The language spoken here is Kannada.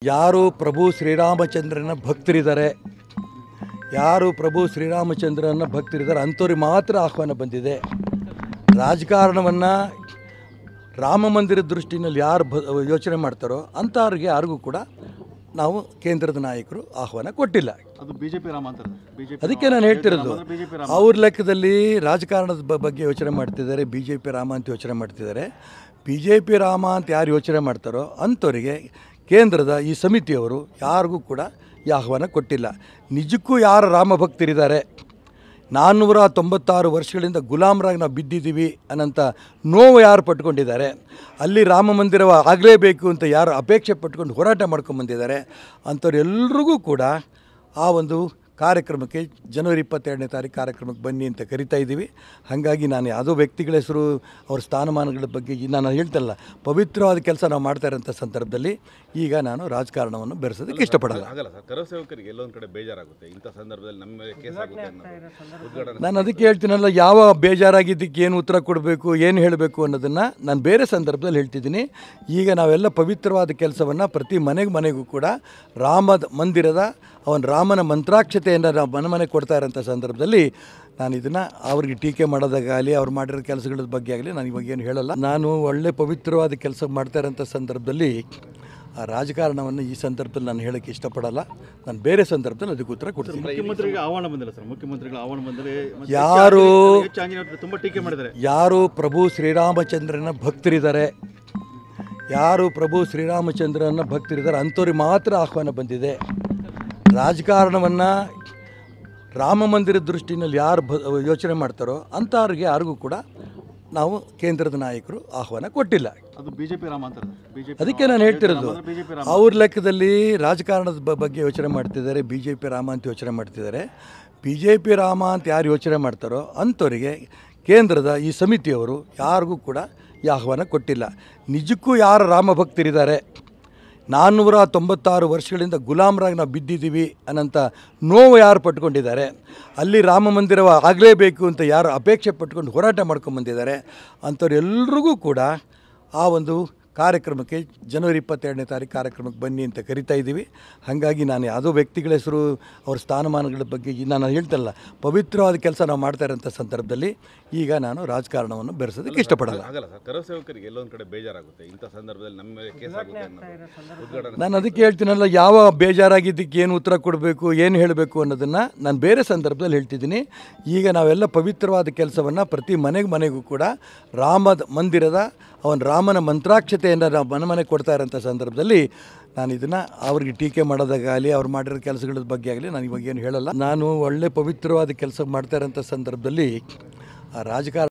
ಯಾರು ಪ್ರಭು ಶ್ರೀರಾಮಚಂದ್ರನ ಭಕ್ತರಿದ್ದಾರೆ, ಯಾರು ಪ್ರಭು ಶ್ರೀರಾಮಚಂದ್ರನ ಭಕ್ತರಿದ್ದಾರೆ ಅಂಥವ್ರಿಗೆ ಮಾತ್ರ ಆಹ್ವಾನ ಬಂದಿದೆ. ರಾಜಕಾರಣವನ್ನು ರಾಮ ಮಂದಿರ ದೃಷ್ಟಿನಲ್ಲಿ ಯಾರು ಯೋಚನೆ ಮಾಡ್ತಾರೋ ಅಂಥವ್ರಿಗೆ ಯಾರಿಗೂ ಕೂಡ ನಾವು ಕೇಂದ್ರದ ನಾಯಕರು ಆಹ್ವಾನ ಕೊಟ್ಟಿಲ್ಲ. ಅದು ಬಿಜೆಪಿ ರಾಮ ಅಂತಾರೆ. ಅದಕ್ಕೆ ನಾನು ಹೇಳ್ತಿರೋದು, ಅವ್ರ ಲೆಕ್ಕದಲ್ಲಿ ರಾಜಕಾರಣದ ಬಗ್ಗೆ ಯೋಚನೆ ಮಾಡ್ತಿದ್ದಾರೆ, BJP ರಾಮ ಅಂತ ಯೋಚನೆ ಮಾಡ್ತಿದ್ದಾರೆ. BJP ರಾಮ ಅಂತ ಯಾರು ಯೋಚನೆ ಮಾಡ್ತಾರೋ ಅಂಥವರಿಗೆ ಕೇಂದ್ರದ ಈ ಸಮಿತಿಯವರು ಯಾರಿಗೂ ಕೂಡ ಈ ಆಹ್ವಾನ ಕೊಟ್ಟಿಲ್ಲ. ನಿಜಕ್ಕೂ ಯಾರು ರಾಮ ಭಕ್ತರಿದ್ದಾರೆ, 496 ವರ್ಷಗಳಿಂದ ಗುಲಾಮರಾಗಿ ನಾವು ಬಿದ್ದಿದ್ದೀವಿ ಅನ್ನೋಂಥ ನೋವು ಯಾರು ಪಟ್ಕೊಂಡಿದ್ದಾರೆ, ಅಲ್ಲಿ ರಾಮ ಮಂದಿರ ಆಗಲೇಬೇಕು ಅಂತ ಯಾರು ಅಪೇಕ್ಷೆ ಪಟ್ಕೊಂಡು ಹೋರಾಟ ಮಾಡ್ಕೊಂಬಂದಿದ್ದಾರೆ ಅಂಥವ್ರೆಲ್ರಿಗೂ ಕೂಡ ಆ ಒಂದು ಕಾರ್ಯಕ್ರಮಕ್ಕೆ ಜನವರಿ 22ನೇ ತಾರೀಕು ಕಾರ್ಯಕ್ರಮಕ್ಕೆ ಬನ್ನಿ ಅಂತ ಕರಿತಾ ಇದ್ದೀವಿ. ಹಾಗಾಗಿ ನಾನು ಯಾವುದೋ ವ್ಯಕ್ತಿಗಳ ಹೆಸರು ಅವ್ರ ಸ್ಥಾನಮಾನಗಳ ಬಗ್ಗೆ ನಾನು ಹೇಳ್ತಲ್ಲ, ಪವಿತ್ರವಾದ ಕೆಲಸ ನಾವು ಮಾಡ್ತಾ ಇರೋಂಥ ಸಂದರ್ಭದಲ್ಲಿ ಈಗ ನಾನು ರಾಜಕಾರಣವನ್ನು ಬೆರೆಸೋದಕ್ಕೆ ಇಷ್ಟಪಡಲ್ಲ. ಆಗಲ್ಲ ಸರ್, ಕರಸೇವಕರಿಗೆ ಎಲ್ಲೊಂದು ಕಡೆ ಬೇಜಾರಾಗುತ್ತೆ ಇಂಥ ಸಂದರ್ಭದಲ್ಲಿ, ನಮ್ಮ ಮೇಲೆ ಕೇಸ್ ಆಗುತ್ತೆ ಅನ್ನೋದು. ನಾನು ಅದಕ್ಕೆ ಹೇಳ್ತೀನಲ್ಲ, ಯಾವ ಬೇಜಾರಾಗಿದ್ದಕ್ಕೆ ಏನು ಉತ್ತರ ಕೊಡಬೇಕು, ಏನು ಹೇಳಬೇಕು ಅನ್ನೋದನ್ನು ನಾನು ಬೇರೆ ಸಂದರ್ಭದಲ್ಲಿ ಹೇಳ್ತಿದ್ದೀನಿ. ಈಗ ನಾವೆಲ್ಲ ಪವಿತ್ರವಾದ ಕೆಲಸವನ್ನು ಪ್ರತಿ ಮನೆಗೂ ಕೂಡ ರಾಮದ ಮಂದಿರದ ಅವನ ರಾಮನ ಮಂತ್ರಾಕ್ಷತೆಯನ್ನು ನಾವು ಮನೆ ಕೊಡ್ತಾ ಇರೋಂಥ ಸಂದರ್ಭದಲ್ಲಿ ನಾನು ಇದನ್ನು ಅವ್ರಿಗೆ ಟೀಕೆ ಮಾಡೋದಾಗಲಿ ಅವ್ರು ಮಾಡಿರೋ ಕೆಲಸಗಳ ಬಗ್ಗೆ ಆಗಲಿ ನಾನು ಇವಾಗ ಏನು ಹೇಳಲ್ಲ. ನಾನು ಒಳ್ಳೆ ಪವಿತ್ರವಾದ ಕೆಲಸ ಮಾಡ್ತಾ ಇರೋಂಥ ಸಂದರ್ಭದಲ್ಲಿ ಆ ರಾಜಕಾರಣವನ್ನು ಈ ಸಂದರ್ಭದಲ್ಲಿ ನಾನು ಹೇಳೋಕ್ಕೆ ಇಷ್ಟಪಡಲ್ಲ. ನಾನು ಬೇರೆ ಸಂದರ್ಭದಲ್ಲಿ ಅದಕ್ಕೆ ಉತ್ತರ ಕೊಡ್ತೀನಿ. ಮುಖ್ಯಮಂತ್ರಿಗಳಿಗೆ ಆಹ್ವಾನ ಬಂದಿಲ್ಲ ಸರ್, ಮುಖ್ಯಮಂತ್ರಿಗಳ ಆಹ್ವಾನ ಬಂದರೆ ತುಂಬ ಟೀಕೆ ಮಾಡಿದ್ದಾರೆ. ಯಾರು ಪ್ರಭು ಶ್ರೀರಾಮಚಂದ್ರನ ಭಕ್ತರಿದ್ದಾರೆ, ಯಾರು ಪ್ರಭು ಶ್ರೀರಾಮಚಂದ್ರನ ಭಕ್ತರಿದ್ದಾರೆ ಅಂಥವ್ರಿಗೆ ಮಾತ್ರ ಆಹ್ವಾನ ಬಂದಿದೆ. ರಾಜಕಾರಣವನ್ನು ರಾಮ ಮಂದಿರ ದೃಷ್ಟಿನಲ್ಲಿ ಯಾರು ಯೋಚನೆ ಮಾಡ್ತಾರೋ ಅಂಥವ್ರಿಗೆ ಯಾರಿಗೂ ಕೂಡ ನಾವು ಕೇಂದ್ರದ ನಾಯಕರು ಆಹ್ವಾನ ಕೊಟ್ಟಿಲ್ಲ. ಅದು ಬಿಜೆಪಿ ರಾಮ ಅಂತಾರೆ. ಅದಕ್ಕೆ ನಾನು ಹೇಳ್ತಿರೋದು, ಅವ್ರ ಲೆಕ್ಕದಲ್ಲಿ ರಾಜಕಾರಣದ ಬಗ್ಗೆ ಯೋಚನೆ ಮಾಡ್ತಿದ್ದಾರೆ, BJP ರಾಮ ಅಂತ ಯೋಚನೆ ಮಾಡ್ತಿದ್ದಾರೆ. BJP ರಾಮ ಅಂತ ಯಾರು ಯೋಚನೆ ಮಾಡ್ತಾರೋ ಅಂಥವರಿಗೆ ಕೇಂದ್ರದ ಈ ಸಮಿತಿಯವರು ಯಾರಿಗೂ ಕೂಡ ಈ ಆಹ್ವಾನ ಕೊಟ್ಟಿಲ್ಲ. ನಿಜಕ್ಕೂ ಯಾರು ರಾಮ ಭಕ್ತರಿದ್ದಾರೆ, 496 ವರ್ಷಗಳಿಂದ ಗುಲಾಮರಾಗಿ ನಾವು ಬಿದ್ದಿದ್ದೀವಿ ಅನ್ನೋಂಥ ನೋವು ಯಾರು ಪಟ್ಕೊಂಡಿದ್ದಾರೆ, ಅಲ್ಲಿ ರಾಮ ಮಂದಿರ ಆಗಲೇಬೇಕು ಅಂತ ಯಾರು ಅಪೇಕ್ಷೆ ಪಟ್ಕೊಂಡು ಹೋರಾಟ ಮಾಡ್ಕೊಂಬಂದಿದ್ದಾರೆ ಅಂಥವ್ರೆಲ್ರಿಗೂ ಕೂಡ ಆ ಒಂದು ಕಾರ್ಯಕ್ರಮಕ್ಕೆ ಜನವರಿ 22ನೇ ತಾರೀಕು ಕಾರ್ಯಕ್ರಮಕ್ಕೆ ಬನ್ನಿ ಅಂತ ಕರಿತಾ ಇದ್ದೀವಿ. ಹಾಗಾಗಿ ನಾನು ಯಾವುದೋ ವ್ಯಕ್ತಿಗಳ ಹೆಸರು ಅವ್ರ ಸ್ಥಾನಮಾನಗಳ ಬಗ್ಗೆ ನಾನು ಹೇಳ್ತಲ್ಲ, ಪವಿತ್ರವಾದ ಕೆಲಸ ನಾವು ಮಾಡ್ತಾ ಇರೋಂಥ ಸಂದರ್ಭದಲ್ಲಿ ಈಗ ನಾನು ರಾಜಕಾರಣವನ್ನು ಬೆರೆಸೋದಕ್ಕೆ ಇಷ್ಟಪಡಲ್ಲ. ಆಗಲ್ಲ ಸರ್, ಕರಸೇವಕರಿಗೆ ಎಲ್ಲೊಂದು ಕಡೆ ಬೇಜಾರಾಗುತ್ತೆ ಇಂಥ ಸಂದರ್ಭದಲ್ಲಿ, ನಮ್ಮ ಮೇಲೆ ಕೇಸ್ ಆಗುತ್ತೆ ಅನ್ನೋದು. ನಾನು ಅದಕ್ಕೆ ಹೇಳ್ತೀನಲ್ಲ, ಯಾವ ಬೇಜಾರಾಗಿದ್ದಕ್ಕೆ ಏನು ಉತ್ತರ ಕೊಡಬೇಕು, ಏನು ಹೇಳಬೇಕು ಅನ್ನೋದನ್ನು ನಾನು ಬೇರೆ ಸಂದರ್ಭದಲ್ಲಿ ಹೇಳ್ತಿದ್ದೀನಿ. ಈಗ ನಾವೆಲ್ಲ ಪವಿತ್ರವಾದ ಕೆಲಸವನ್ನು ಪ್ರತಿ ಮನೆಗೂ ಕೂಡ ರಾಮದ ಮಂದಿರದ ಅವನ ರಾಮನ ಮಂತ್ರಾಕ್ಷತೆಯನ್ನು ನಾವು ಮನೆ ಕೊಡ್ತಾ ಇರೋಂಥ ಸಂದರ್ಭದಲ್ಲಿ ನಾನು ಇದನ್ನು ಅವ್ರಿಗೆ ಟೀಕೆ ಮಾಡೋದಾಗಲಿ ಅವ್ರು ಮಾಡಿರೋ ಕೆಲಸಗಳ ಬಗ್ಗೆ ಆಗಲಿ ನಾನು ಇವಾಗ ಏನು ಹೇಳಲ್ಲ. ನಾನು ಒಳ್ಳೆ ಪವಿತ್ರವಾದ ಕೆಲಸ ಮಾಡ್ತಾ ಇರೋಂಥ ಸಂದರ್ಭದಲ್ಲಿ ಆ ರಾಜಕಾರಣ